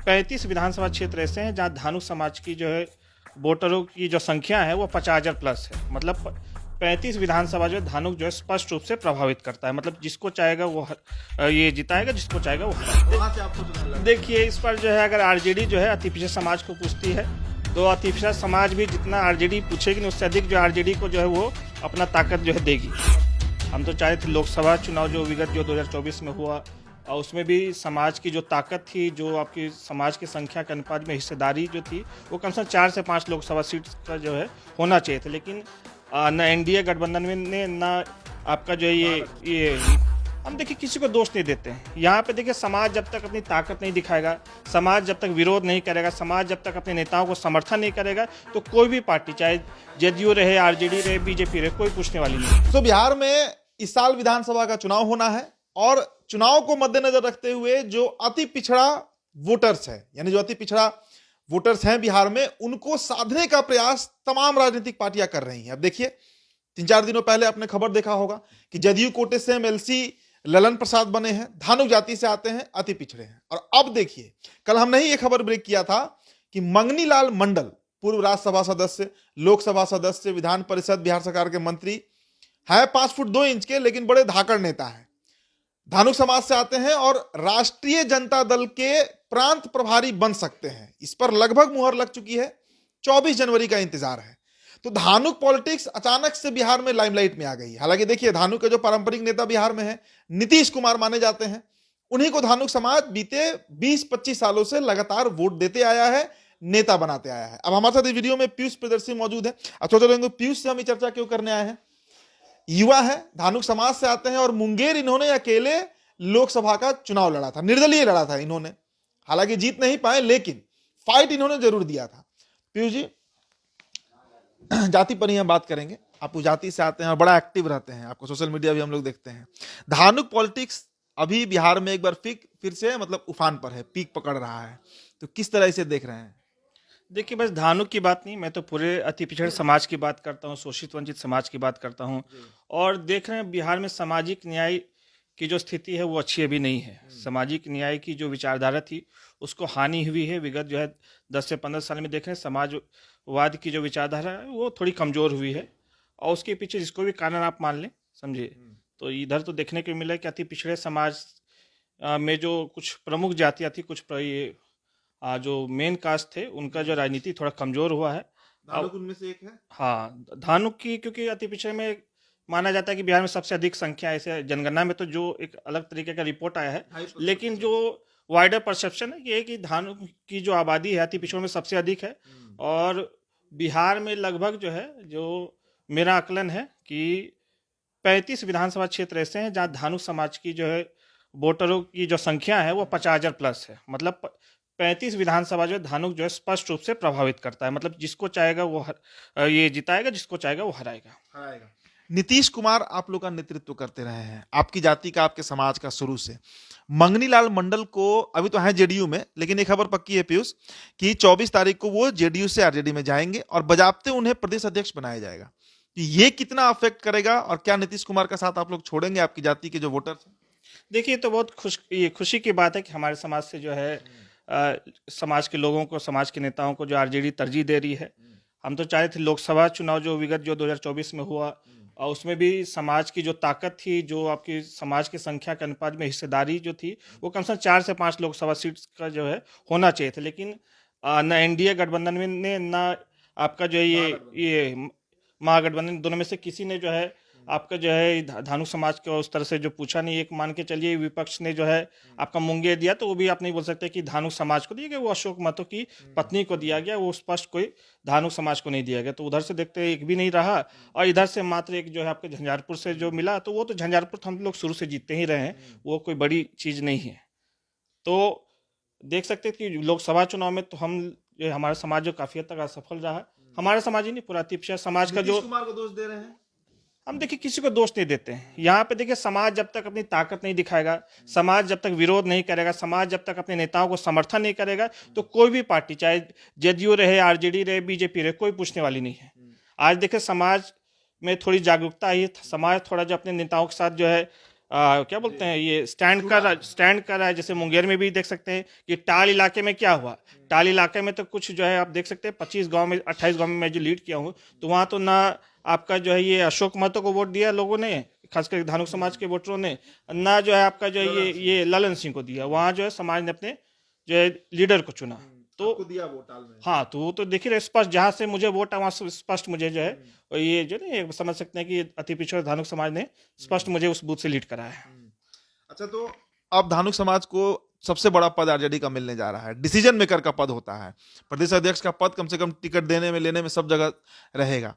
35 विधानसभा क्षेत्र ऐसे हैं जहां धानुक समाज की जो है वोटरों की जो संख्या है वो 50,000 प्लस है। मतलब 35 विधानसभा जो है धानुक जो है स्पष्ट रूप से प्रभावित करता है। मतलब जिसको चाहेगा वो ये जिताएगा, जिसको चाहेगा वो हराएगा। वहाँ से आपको चुनाव लड़ा। देखिए, इस पर जो है अगर आरजेडी जो है अति पिछड़े समाज को पूछती है तो अति पिछड़ा समाज भी जितना आरजेडी पूछेगी उससे अधिक जो आरजेडी को जो है वो अपना ताकत जो है देगी। हम तो चाहे थे लोकसभा चुनाव जो विगत जो 2024 में हुआ और उसमें भी समाज की जो ताकत थी, जो आपकी समाज की संख्या के अनुपात में हिस्सेदारी जो थी वो कम से कम 4 से 5 लोकसभा सीट का जो है होना चाहिए था। लेकिन न एनडीए गठबंधन में ने न आपका जो है ये हम देखिए किसी को दोष नहीं देते हैं। यहाँ पे देखिए समाज जब तक अपनी ताकत नहीं दिखाएगा, समाज जब तक विरोध नहीं करेगा, समाज जब तक अपने नेताओं को समर्थन नहीं करेगा तो कोई भी पार्टी चाहे जेडीयू रहे, आरजेडी रहे, बीजेपी रहे, कोई पूछने वाली नहीं। तो बिहार में इस साल विधानसभा का चुनाव होना है और चुनाव को मद्देनजर रखते हुए जो अति पिछड़ा वोटर्स है, यानी जो अति पिछड़ा वोटर्स हैं बिहार में, उनको साधने का प्रयास तमाम राजनीतिक पार्टियां कर रही हैं। अब देखिए, 3-4 दिनों पहले आपने खबर देखा होगा कि जदयू कोटे से एमएलसी ललन प्रसाद बने हैं, धानुक जाति से आते हैं, अति पिछड़े हैं। और अब देखिए, कल हमने ही ये खबर ब्रेक किया था कि मंगनी लाल मंडल, पूर्व राज्यसभा सदस्य, लोकसभा सदस्य, विधान परिषद बिहार सरकार के मंत्री है, 5 फुट 2 इंच के, लेकिन बड़े धाकड़ नेता हैं, धानुक समाज से आते हैं और राष्ट्रीय जनता दल के प्रांत प्रभारी बन सकते हैं। इस पर लगभग मुहर लग चुकी है, 24 जनवरी का इंतजार है। तो धानुक पॉलिटिक्स अचानक से बिहार में लाइमलाइट में आ गई। हालांकि देखिए, धानुक के जो पारंपरिक नेता बिहार में है, नीतीश कुमार माने जाते हैं, उन्हीं को धानुक समाज बीते 20-25 सालों से लगातार वोट देते आया है, नेता बनाते आया है। अब हमारे साथ इस वीडियो में पीयूष प्रियदर्शी मौजूद है। अच्छा चलो, पीयूष से हम ये चर्चा क्यों करने आए हैं? युवा है, धानुक समाज से आते हैं और मुंगेर इन्होंने अकेले लोकसभा का चुनाव लड़ा था, निर्दलीय लड़ा था इन्होंने। हालांकि जीत नहीं पाए, लेकिन फाइट इन्होंने जरूर दिया था। पीयूष जी, जाति पर ही हम बात करेंगे। आप उस जाति से आते हैं और बड़ा एक्टिव रहते हैं, आपको सोशल मीडिया भी हम लोग देखते हैं। धानुक पॉलिटिक्स अभी बिहार में एक बार फिर से मतलब उफान पर है, पीक पकड़ रहा है, तो किस तरह इसे देख रहे हैं? देखिए, बस धानुक की बात नहीं, मैं तो पूरे अति पिछड़े समाज की बात करता हूँ, शोषित वंचित समाज की बात करता हूँ। और देख रहे हैं बिहार में सामाजिक न्याय की जो स्थिति है वो अच्छी अभी नहीं है। सामाजिक न्याय की जो विचारधारा थी उसको हानि हुई है। विगत जो है 10 से 15 साल में देख रहे हैं समाजवाद की जो विचारधारा है वो थोड़ी कमजोर हुई है। और उसके पीछे जिसको भी कारण आप मान लें, समझिए, तो इधर तो देखने को मिला कि अति पिछड़े समाज में जो कुछ प्रमुख जातियाँ थी, कुछ जो मेन कास्ट थे, उनका जो राजनीति थोड़ा कमजोर हुआ है। धानुक उनमें से एक है। हाँ, धानुक की, क्योंकि अति पिछड़े में माना जाता है कि बिहार में सबसे अधिक संख्या, ऐसे जनगणना में तो जो एक अलग तरीके का रिपोर्ट आया है, लेकिन जो वाइडर परसेप्शन है ये कि धानुक की जो आबादी है अति पिछड़ों में सबसे अधिक है। और बिहार में लगभग जो है, जो मेरा आकलन है कि 35 विधानसभा क्षेत्र ऐसे हैं जहाँ धानुक समाज की जो है वोटरों की जो संख्या है वो 50,000 प्लस है। मतलब 35 विधानसभा जो है धानुक जो है स्पष्ट रूप से प्रभावित करता है। मतलब जिसको चाहेगा वो ये जिताएगा, जिसको चाहेगा वो हराएगा। नीतीश कुमार आप लोग का नेतृत्व करते रहे हैं, आपकी जाति का, आपके समाज का, शुरू से। मंगनी लाल मंडल को अभी तो है जेडीयू में, लेकिन एक खबर पक्की है पीयूष कि 24 तारीख को वो जेडीयू से आरजेडी में जाएंगे और बजाबते उन्हें प्रदेश अध्यक्ष बनाया जाएगा। ये कितना अफेक्ट करेगा और क्या नीतीश कुमार का साथ आप लोग छोड़ेंगे, आपकी जाति के जो वोटर्स हैं? देखिए, तो बहुत खुशी की बात है कि हमारे समाज से जो है समाज के लोगों को, समाज के नेताओं को जो आरजेडी तरजीह दे रही है। हम तो चाहे थे लोकसभा चुनाव जो विगत जो 2024 में हुआ और उसमें भी समाज की जो ताकत थी, जो आपकी समाज की संख्या के अनुपात में हिस्सेदारी जो थी वो कम से कम 4 से 5 लोकसभा सीट का जो है होना चाहिए था। लेकिन न एनडीए गठबंधन में ने न आपका जो है ये महागठबंधन, दोनों में से किसी ने जो है आपका जो है धानुक समाज को उस तरह से जो पूछा नहीं। एक मान के चलिए विपक्ष ने जो है आपका मुंगेर दिया, तो वो भी आप नहीं बोल सकते कि धानुक समाज को दिया गया, वो अशोक महतो की पत्नी को दिया गया, वो स्पष्ट कोई धानुक समाज को नहीं दिया गया। तो उधर से देखते एक भी नहीं रहा और इधर से मात्र एक जो है आपके झंझारपुर से जो मिला, तो वो तो झंझारपुर हम लोग शुरू से जीतते ही रहे हैं, वो कोई बड़ी चीज़ नहीं है। तो देख सकते कि लोकसभा चुनाव में तो हम जो हमारा समाज जो काफी हद तक असफल रहा है। हमारा समाज ही नहीं, पूरा अति पिछड़ा समाज का जो कुमार को दोष दे रहे हैं। हम देखिए किसी को दोष नहीं देते हैं। यहाँ पे देखिए समाज जब तक अपनी ताकत नहीं दिखाएगा, समाज जब तक विरोध नहीं करेगा, समाज जब तक अपने नेताओं को समर्थन नहीं करेगा तो कोई भी पार्टी चाहे जेडीयू रहे, आरजेडी रहे, बीजेपी रहे, कोई पूछने वाली नहीं है। आज देखिए समाज में थोड़ी जागरूकता आई है, समाज थोड़ा जो अपने नेताओं के साथ जो है क्या बोलते हैं ये स्टैंड कर रहा है। जैसे मुंगेर में भी देख सकते हैं कि टाल इलाके में क्या हुआ। टाल इलाके में तो कुछ जो है आप देख सकते हैं 25 गांव में 28 गांव में मैं जो लीड किया हूँ, तो वहाँ तो ना आपका जो है ये अशोक महतो को वोट दिया लोगों ने, खासकर धानुक समाज के वोटरों ने, ना जो है आपका जो है ये ललन सिंह को दिया। वहाँ जो है समाज ने अपने जो है लीडर को चुना। तो आपको दिया वोट टाल में। हाँ, तो वो तो देखिए स्पष्ट, जहाँ से मुझे वोट है वहाँ से स्पष्ट मुझे जो है और ये जो ना ये समझ सकते हैं कि अति पिछड़ा धानुक समाज ने स्पष्ट मुझे उस बूथ से लीड कराया है। अच्छा, तो अब धानुक समाज को सबसे बड़ा पद आरजेडी का मिलने जा रहा है, डिसीजन मेकर का पद होता है, प्रदेश अध्यक्ष का पद कम से कम टिकट देने में लेने में सब जगह रहेगा।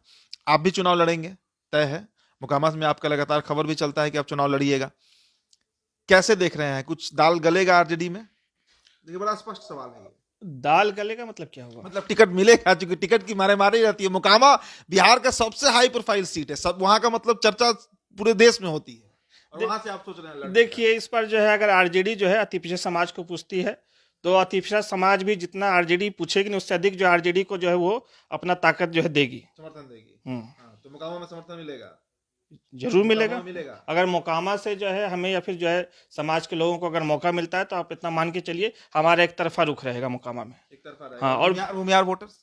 आप भी चुनाव लड़ेंगे, तय है। मोकामा में आपका लगातार खबर भी चलता है कि आप चुनाव लड़िएगा। कैसे देख रहे हैं, कुछ दाल गलेगा आरजेडी में? देखिए, बड़ा स्पष्ट सवाल है ये। दाल गले का मतलब क्या होगा? मतलब टिकट मिलेगा, क्योंकि टिकट की मारे मारी रहती है। मोकामा बिहार का सबसे हाई प्रोफाइल सीट है, सब वहां का मतलब चर्चा पूरे देश में होती है, और वहां से आप सोच रहे हैं लड़ने का। देखिए, इस पर जो है अगर आरजेडी जो है अति पिछड़े समाज को पूछती है, तो अति पिछड़ा समाज भी जितना आरजेडी पूछेगी नहीं उससे अधिक जो आरजेडी को जो है वो अपना ताकत जो है देगी, समर्थन देगी। हम्म, तो मोकामा में समर्थन मिलेगा, जरूर मिलेगा। मोकामा में मिलेगा। अगर मोकामा से जो है हमें या फिर जो है समाज के लोगों को अगर मौका मिलता है, तो आप इतना मान के चलिए हमारा एक तरफा रुख रहेगा मोकामा में। एक तरफा रहेगा। हाँ, और भूमियार वोटर्स,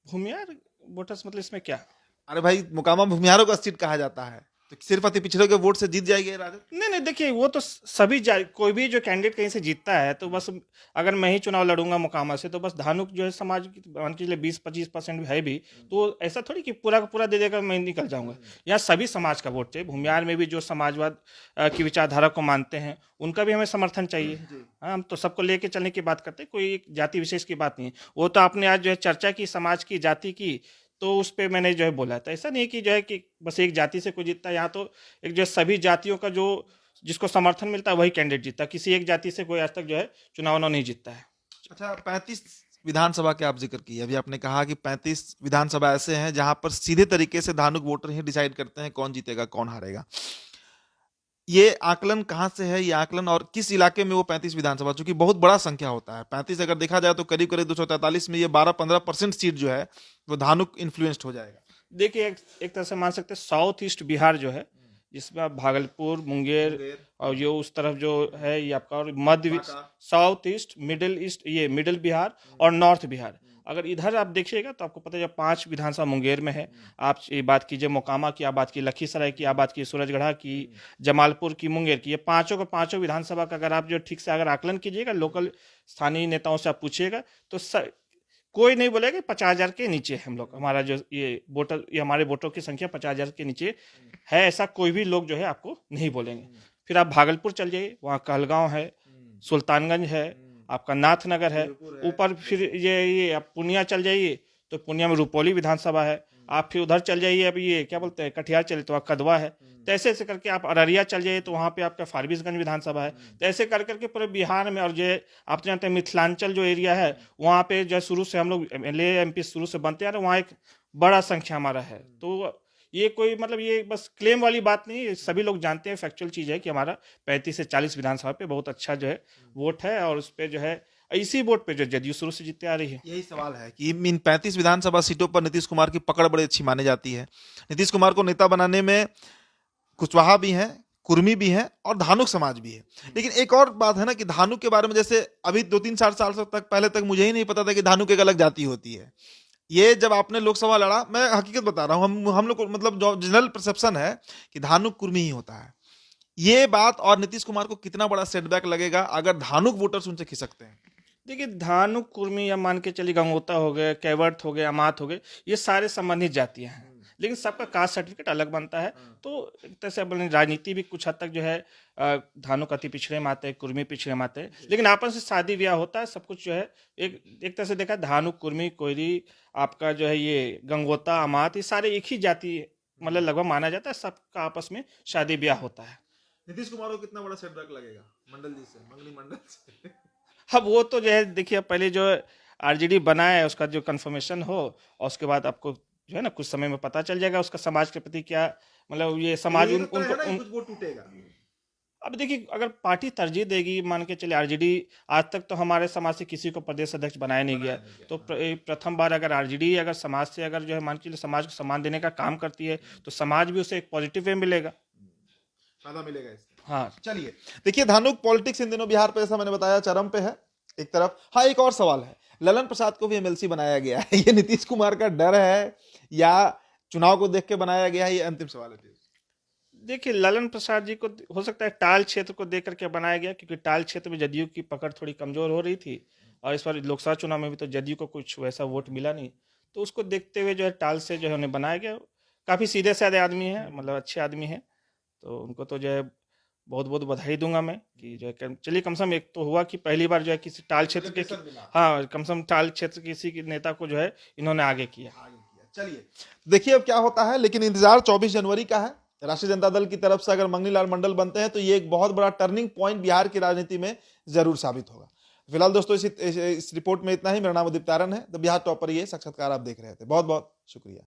भूमियार वोटर्स मतलब इसमें क्या? अरे भाई, मोकामा भूमियारों का सीट कहा जाता है, तो सिर्फ अति पिछड़े के वोट से जीत जाएगी ये राजद? नहीं नहीं, देखिए वो तो सभी कोई भी जो कैंडिडेट कहीं से जीतता है तो बस अगर मैं ही चुनाव लड़ूंगा मोकामा से तो बस धानुक जो है समाज की मान के लिए 20-25% है भी, तो ऐसा थोड़ी कि पूरा का पूरा दे देकर मैं निकल जाऊंगा। यहाँ सभी समाज का वोट चाहिए। भूमियार में भी जो समाजवाद की विचारधारा को मानते हैं उनका भी हमें समर्थन चाहिए। हाँ, हम तो सबको लेके चलने की बात करते हैं, कोई एक जाति विशेष की बात नहीं है। वो तो आपने आज जो है चर्चा की समाज की, जाति की, तो उस पर मैंने जो है बोला था। ऐसा नहीं कि जो है कि बस एक जाति से कोई जीतता है। यहाँ तो एक जो सभी जातियों का जो जिसको समर्थन मिलता है वही कैंडिडेट जीतता है। किसी एक जाति से कोई आज तक जो है चुनाव नहीं जीतता है। अच्छा, 35 विधानसभा के आप जिक्र किए, अभी आपने कहा कि 35 विधानसभा ऐसे हैं जहां पर सीधे तरीके से धानुक वोटर ही डिसाइड करते हैं कौन जीतेगा कौन हारेगा। ये आकलन कहां से है, ये आकलन, और किस इलाके में वो 35 विधानसभा, चूंकि बहुत बड़ा संख्या होता है 35, अगर देखा जाए तो करीब करीब 243 में ये 12-15% सीट जो है वो धानुक इन्फ्लुएंस्ड हो जाएगा। देखिए, एक तरह से मान सकते हैं साउथ ईस्ट बिहार जो है, जिसमें आप भागलपुर, मुंगेर और जो उस तरफ जो है ये आपका, और मध्य साउथ ईस्ट, मिडिल ईस्ट, ये मिडिल बिहार और नॉर्थ बिहार, अगर इधर आप देखिएगा तो आपको पता है 5 विधानसभा मुंगेर में है। आप ये बात कीजिए मोकामा की, आप बात की लखीसराय की, आप बात की सूरजगढ़ा की, जमालपुर की, मुंगेर की, ये पांचों के पांचों विधानसभा का अगर आप जो ठीक से अगर आकलन कीजिएगा, लोकल स्थानीय नेताओं से आप पूछिएगा, तो कोई नहीं बोलेगा 50,000 के नीचे हम लोग, हमारा जो ये वोटर, ये हमारे वोटरों की संख्या 50,000 के नीचे है, ऐसा कोई भी लोग जो है आपको नहीं बोलेंगे। फिर आप भागलपुर चल जाइए, वहाँ कहलगांव है, सुल्तानगंज है, आपका नाथनगर है, ऊपर फिर ये आप पूर्णिया चल जाइए तो पूर्णिया में रुपौली विधानसभा है। आप फिर उधर चल जाइए, अब ये क्या बोलते हैं कटिहार चले तो वहाँ कदवा है। तो ऐसे ऐसे करके आप अररिया चल जाइए तो वहाँ पे आपका फारबिसगंज विधानसभा है। तो ऐसे कर करके पूरे बिहार में, और जो आप जानते हैं मिथिलांचल जो एरिया है वहाँ पे जो शुरू से हम लोग MLA MP शुरू से बनते आ रहे, वहाँ एक बड़ा संख्या हमारा है। तो ये कोई मतलब ये बस क्लेम वाली बात नहीं है, सभी लोग जानते हैं, फैक्चुअल चीज़ है कि हमारा 35 से 40 विधानसभा पे बहुत अच्छा जो है वोट है, और उस पर जो है इसी वोट पे जो जदयू शुरू से जीतते आ रही है। यही सवाल है कि इन 35 विधानसभा सीटों पर नीतीश कुमार की पकड़ बड़ी अच्छी मानी जाती है। नीतीश कुमार को नेता बनाने में कुशवाहा भी हैं, कुर्मी भी हैं और धानुक समाज भी है। लेकिन एक और बात है ना कि धानुक के बारे में, जैसे अभी 2-3-4 साल तक पहले तक मुझे ही नहीं पता था कि धानुक एक अलग जाति होती है। ये जब आपने लोकसभा लड़ा, मैं हकीकत बता रहा हूँ, हम लोग को मतलब जो जनरल परसेप्शन है कि धानुक कुर्मी ही होता है। ये बात और नीतीश कुमार को कितना बड़ा सेटबैक लगेगा अगर धानुक वोटर्स उनसे खिसकते हैं? देखिए, धानुक, कुर्मी या मान के चलिए गंगोता हो गए, कैवर्त हो गए, अमात हो गए, ये सारे संबंधित जातियां हैं, लेकिन सबका कास्ट सर्टिफिकेट अलग बनता है। तो एक तरह से अपनी राजनीति भी कुछ हद तक जो है धानुक अति पिछड़े में आते हैं, कुर्मी पिछड़े में आते हैं, लेकिन आपस में शादी ब्याह होता है, सब कुछ जो है एक तरह से देखा, धानुक, कुर्मी, कोयरी, आपका जो है ये गंगोता, अमात, ये सारे एक ही जाति मतलब लगभग माना जाता है, सबका आपस में शादी ब्याह होता है। नीतीश कुमार को कितना बड़ा सेटबैक लगेगा मंडल जी से, मंगनी मंडल से? अब वो तो जो है देखिए, पहले जो आरजेडी बना है उसका जो कंफर्मेशन हो, और उसके बाद आपको जो है ना कुछ समय में पता चल जाएगा उसका समाज के प्रति क्या, मतलब ये समाज उनको कुछ वोट टूटेगा। अब देखिए, अगर पार्टी तरजीह देगी, मान के चले आरजेडी, आज तक तो हमारे समाज से किसी को प्रदेश अध्यक्ष बनाया नहीं गया, तो प्रथम बार अगर आरजेडी अगर समाज से अगर जो है मान के चलिए समाज को सम्मान देने का काम करती है, तो समाज भी उसे एक पॉजिटिव वे मिलेगा। फायदा मिलेगा इससे। हाँ। चलिए, देखिए धानुक, पॉलिटिक्स इन दिनों बिहार पे, जैसा मैंने बताया, चरम पे है एक तरफ। हाँ, एक और सवाल है, ललन प्रसाद को भी एमएलसी बनाया गया है, ये नीतीश कुमार का डर है या चुनाव को देख के बनाया गया है, ये अंतिम सवाल है। देखिए, ललन प्रसाद जी को हो सकता है टाल क्षेत्र को देख करके बनाया गया, क्योंकि टाल क्षेत्र में जदयू की पकड़ थोड़ी कमजोर हो रही थी, और इस बार लोकसभा चुनाव में भी तो जदयू को कुछ वैसा वोट मिला नहीं, तो उसको देखते हुए जो है टाल से जो है उन्हें बनाया गया। काफ़ी सीधे साधे आदमी है, मतलब अच्छे आदमी है, तो उनको तो जो है बहुत बहुत बधाई दूंगा मैं कि जो है चलिए, कम से कम एक तो हुआ कि पहली बार जो है किसी टाल क्षेत्र के, हाँ, कम से कम टाल क्षेत्र किसी के नेता को जो है इन्होंने आगे किया। चलिए, देखिए अब क्या होता है, लेकिन इंतजार 24 जनवरी का है। राष्ट्रीय जनता दल की तरफ से अगर मंगनी लाल मंडल बनते हैं तो ये एक बहुत बड़ा टर्निंग पॉइंट बिहार की राजनीति में जरूर साबित होगा। फिलहाल दोस्तों, इस रिपोर्ट में इतना ही। मेरा नाम उदित तारन है, तो बिहार टॉपर ये साक्षात्कार आप देख रहे थे। बहुत बहुत शुक्रिया।